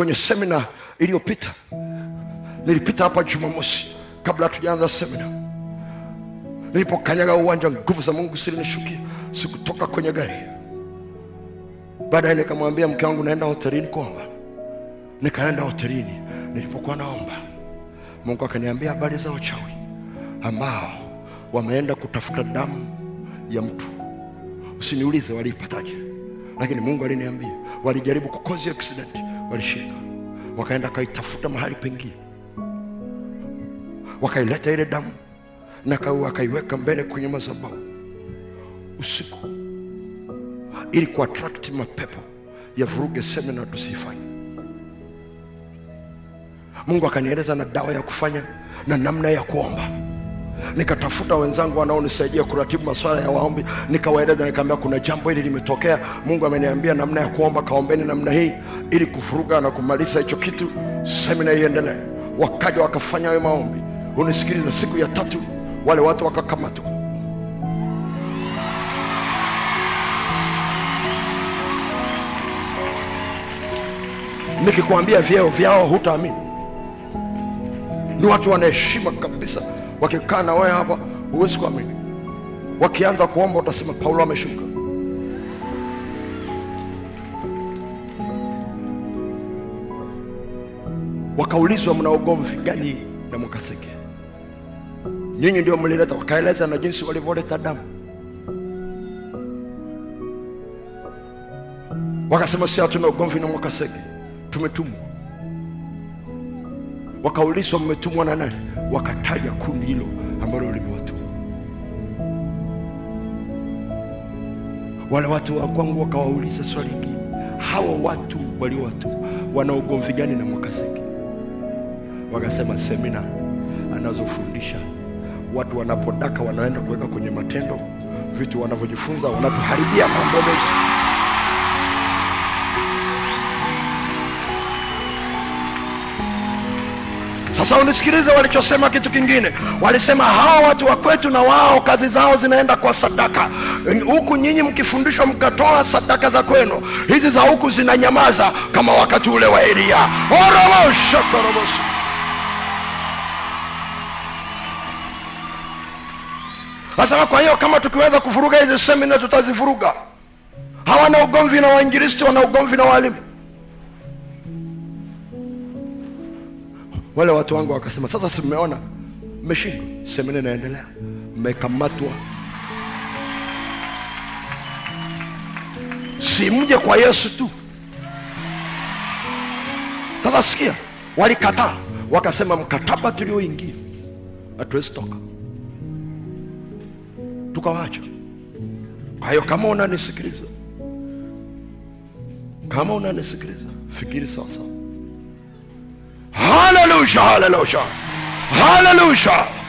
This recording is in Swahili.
kwenye semina iliyopita. Nilipita hapa Jumamosi kabla hatujaanza semina. Nilipokanyaga uwanja, nguvu za Mungu zilinishukia. Sikutoka kwenye gari. Baadaye nikamwambia mke wangu naenda hotelini kuomba. Nikaenda hotelini. Nilipokuwa naomba, Mungu akaniambia habari za wachawi ambao wameenda kutafuta damu ya mtu. Usiniulize waliipataje, lakini Mungu aliniambia walijaribu kukozi accident, walishika. Wakaenda kaitafuta mahali pengine, wakaileta ile damu na wakaiweka mbele kwenye madhabahu usiku, ili kuattract mapepo ya vuruge semina tusifanye. Mungu akanieleza na dawa ya kufanya na namna ya kuomba. Nikatafuta wenzangu wanaonisaidia kuratibu masuala ya waombi, nikawaeleza, nikamwambia kuna jambo hili limetokea, Mungu ameniambia namna ya kuomba, kaombeni namna hii ili kuvuruga na kumaliza hicho kitu, semina iendelee. Wakaja wakafanya hayo maombi. Unisikilize, siku ya 3 wale watu wakakamatwa. Nikikwambia vyeo vyao hutaamini. Ni watu wanaheshima kabisa. Wakikaa na wewe hapa huwezi kuamini. Wakianza kuomba utasema Paulo ameshuka. Wakaulizwa mna ugomvi gani na Mwakasege? Nyinyi ndio mlileta. Wakaeleza na jinsi walivyoleta damu. Wakasema si hatuna ugomvi na Mwakasege, tumetumwa. Wakaulizwa mmetumwa na nani? Wakataja kundi hilo ambalo limewatuma. Wale watu wa kwangu wakawauliza swali lingine, hawa watu waliowatuma wana ugomvi gani na Mwakasege? Wakasema semina anazofundisha watu wanapodaka wanaenda kuweka kwenye matendo vitu wanavyojifunza, wanatuharibia mambo mengi. Sasa unisikilize walichosema kitu kingine. Walisema hawa watu wa kwetu na wao kazi zao zinaenda kwa sadaka. Huku nyinyi mkifundishwa mkatoa sadaka za kwenu, hizi za huku zinanyamaza kama wakati ule wa Elia. Sasa kwa hiyo kama tukiweza kufuruga hizi semina tutazifuruga. Hawana ugomvi na wainjilisti, wana ugomvi na walimu. Wale watu wangu wakasema sasa si mmeona mmeshindwa, semina inaendelea, mmekamatwa, si mje kwa Yesu tu. Sasa sikia, walikataa, wakasema mkataba tulioingia hatuwezi toka, tukawaacha. Kwa hiyo kama unanisikiliza, fikiri sasa. Hallelujah, hallelujah, hallelujah.